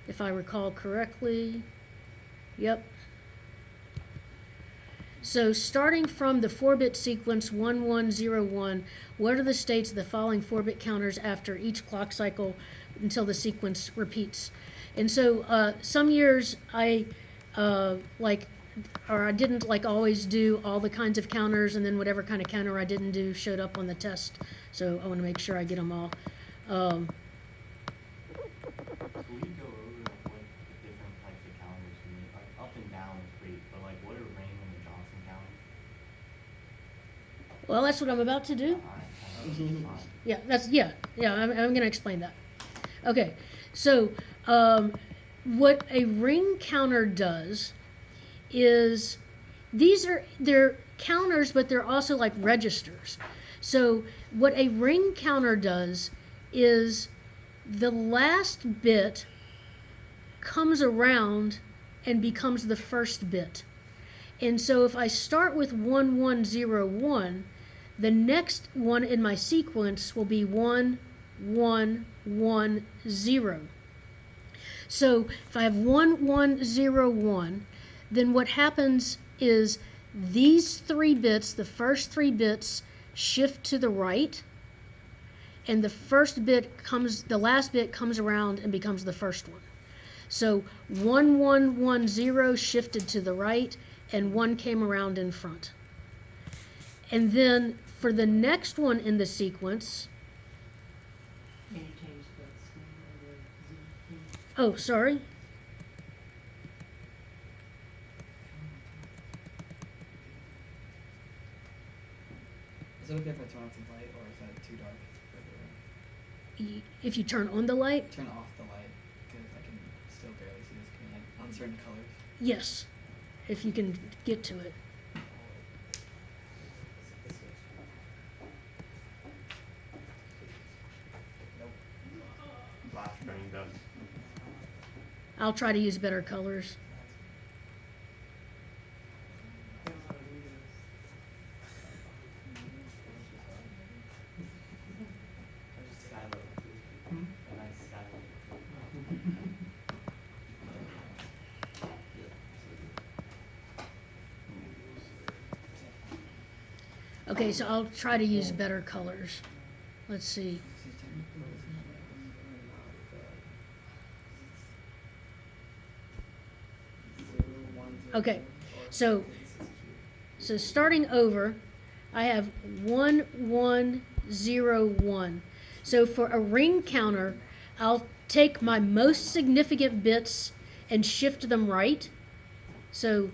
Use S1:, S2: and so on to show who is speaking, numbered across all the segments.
S1: if I recall correctly. Yep. So starting from the 4-bit sequence 1101, what are the states of the following 4-bit counters after each clock cycle until the sequence repeats? And so some years I I didn't like always do all the kinds of counters, and then whatever kind of counter I didn't do showed up on the test. So I want to make sure I get them all.
S2: Can we go over like what the different types of counters we need? Like up and down is great, but like what are Ring and the Johnson counters?
S1: Well, that's what I'm about to do.
S2: Fine.
S1: Yeah, I'm going to explain that. Okay, so what a ring counter does is they're counters, but they're also like registers. So what a ring counter does is the last bit comes around and becomes the first bit. And so if I start with 1101, the next one in my sequence will be 1110. So if I have 1101, then what happens is these 3 bits, the first 3 bits, shift to the right, and the last bit comes around and becomes the first one. So 1110 shifted to the right, and 1 came around in front. And then for the next one in the sequence,
S3: Can you change the screen or the Zoom screen?
S1: oh, sorry.
S4: Is it okay if I turn off the light, or is that too dark for the room?
S1: If you turn on the light,
S4: Turn off the light, because I can still barely see the screen, like on certain colors.
S1: yes, if you can get to it.
S4: Nope.
S2: Black screen does.
S1: I'll try to use better colors.
S3: There are a lot of windows.
S2: Or just skylight.
S4: Hmm?
S2: A nice skylight.
S1: Okay, so I'll try to use better colors. Let's see. Okay, so starting over, I have 1101. So for a ring counter, I'll take my most significant bits and shift them right. So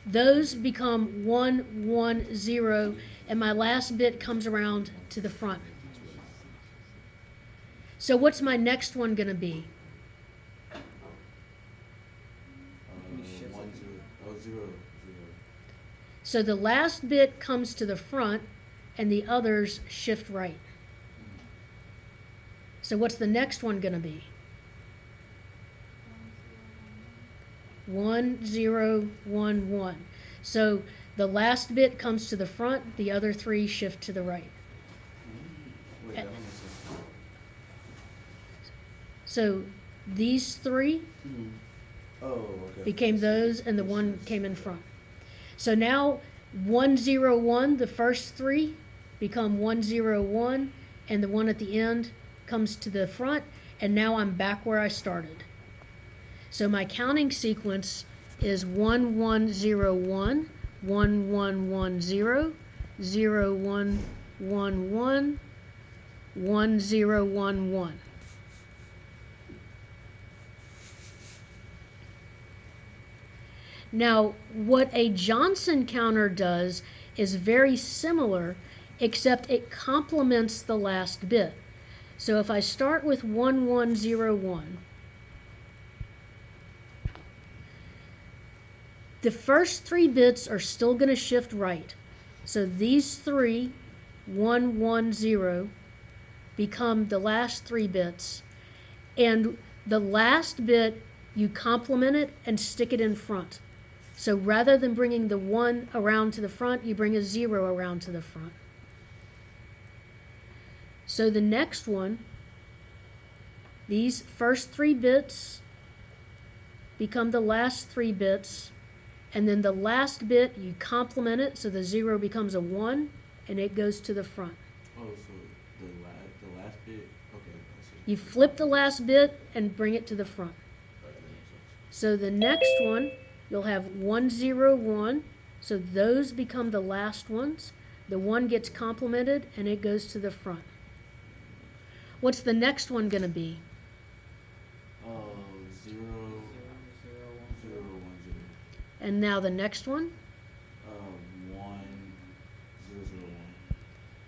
S1: those become 110, and my last bit comes around to the front. So what's my next one going to be?
S5: 0.
S1: So the last bit comes to the front, and the others shift right. So what's the next one going to be? 1011. So the last bit comes to the front, the other 3 shift to the right.
S5: Wait, that don't make sense.
S1: So these 3
S5: Oh, okay.
S1: became those, and the 1 came in front. So now 101, the first 3 become 101, and the 1 at the end comes to the front, and now I'm back where I started. So my counting sequence is 1101, 1110, 0111, 1011. Now, what a Johnson counter does is very similar, except it complements the last bit. So if I start with 1101, the first 3 bits are still going to shift right. So these 3, 110, become the last 3 bits. And the last bit, you complement it and stick it in front. So rather than bringing the 1 around to the front, you bring a 0 around to the front. So the next one These first 3 bits become the last 3 bits, and then the last bit you complement it so the 0 becomes a 1 and it goes to the front.
S5: Oh, so the last bit. Okay, I see.
S1: You flip the last bit and bring it to the front.
S5: Alright, that makes sense.
S1: So the next one, you'll have 1, 0, 1. So those become the last ones. The 1 gets complemented and it goes to the front. What's the next one going to be?
S5: Zero, zero, 1, 0.
S1: And now the next one,
S5: 1, 0, 0,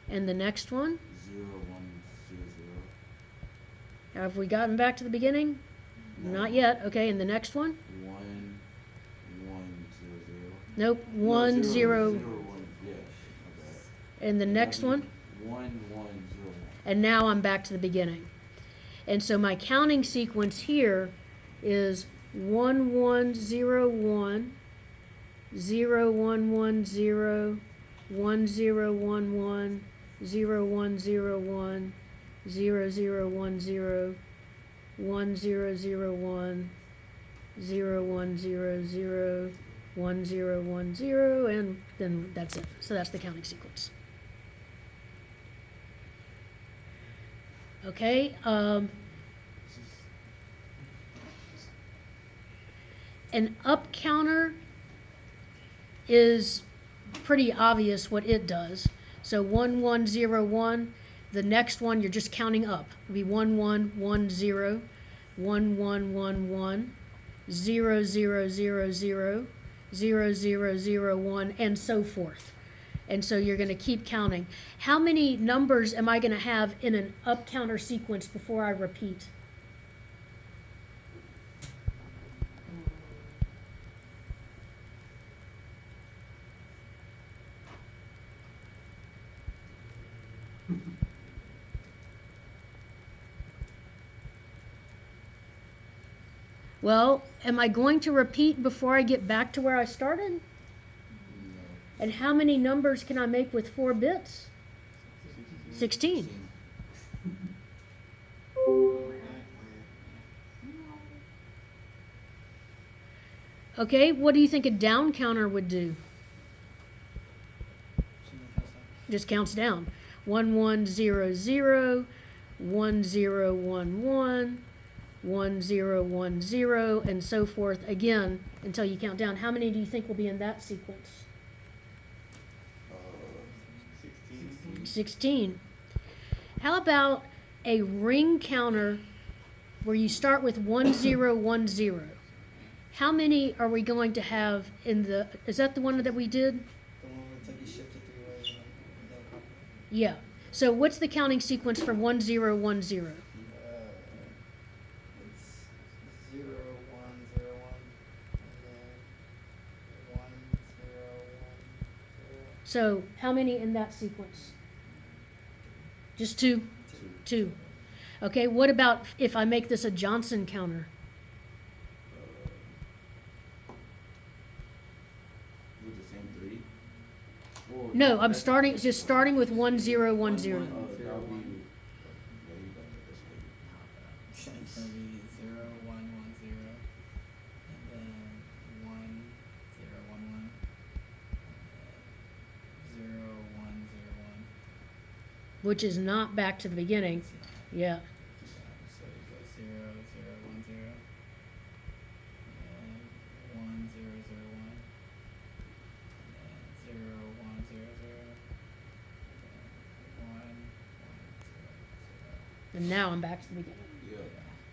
S5: 1.
S1: and the next one.
S5: 0, 1, 0, 0.
S1: Have we gotten back to the beginning?
S5: No.
S1: Not yet. Okay, and the next one?
S5: 1, 1, 0, 0.
S1: Nope.
S5: No,
S1: 1, 0.
S5: 0, 1. Yeah, my bad.
S1: And the next one?
S5: 1, 1, 0, 1.
S1: And now I'm back to the beginning. And so my counting sequence here is 1, 1, 0, 1, 0, 1, 1, 0, 1, 0, 1, 1, 0, 1, 0, 1, 0, 0, 1, 0, 1, 0, 0, 1, 0, 1, 0, 0, 1, 0, 1, 0, and then that's it. So that's the counting sequence. Okay, an up counter is pretty obvious what it does. So 1, 1, 0, 1. The next one you're just counting up. It'll be 1, 1, 1, 0, 1, 1, 1, 1, 0, 0, 0, 0, 0, 0, 0, 1, and so forth. And so you're going to keep counting. How many numbers am I going to have in an up counter sequence before I repeat? Well, am I going to repeat before I get back to where I started?
S5: No.
S1: And how many numbers can I make with 4 bits? 16. Okay, what do you think a down counter would do? Just counts down. 1, 1, 0, 0, 1, 0, 1, 1, 1, 0, 1, 0, and so forth again until you count down. How many do you think will be in that sequence?
S5: 16.
S1: 16. How about a ring counter where you start with 1, 0, 1, 0? How many are we going to have in the, is that the one that we did?
S4: The one where it's like you shift it 3 ways and then compliment.
S1: Yeah. So what's the counting sequence for 1, 0, 1, 0?
S4: It's 0, 1, 0, 1, and then 1, 0, 1, 0.
S1: So how many in that sequence? Just 2? 2. Okay, what about if I make this a Johnson counter?
S5: With the same 3? Well,
S1: No, I'm
S5: that's-
S1: starting, just starting with 1, 0, 1, 0.
S5: That would be. Yeah, you got that. That's how you.
S4: It's gonna be 0, 1, 1, 0, and then 1, 0, 1, 1, 0, 1, 0, 1.
S1: Which is not back to the beginning. Yeah.
S4: So it goes 0, 0, 1, 0, and 1, 0, 0, 1, and then 0, 1, 0, 0, and 1, 1, 0, 0.
S1: And now I'm back to the beginning.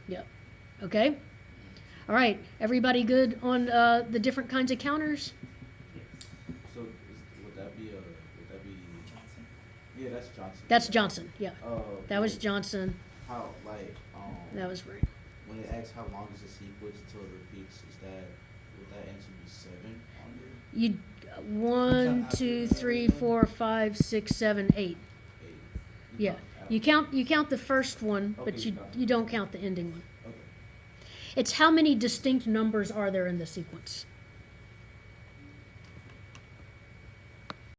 S5: Yeah.
S1: Yep. Okay. All right. Everybody good on the different kinds of counters?
S5: So would that be
S4: Johnson.
S5: Yeah, that's Johnson.
S1: That's Johnson. Yeah. That was
S5: like,
S1: Johnson.
S5: How
S1: That was Ring.
S5: when it asks how long is the sequence until it repeats, would that answer be 7 on there?
S1: You 1, 2, 3, 4, 5, 6, 7, 8.
S5: 8.
S1: Yeah. You count the first one, but
S5: Okay,
S1: you don't count the ending one.
S5: Okay.
S1: It's how many distinct numbers are there in the sequence.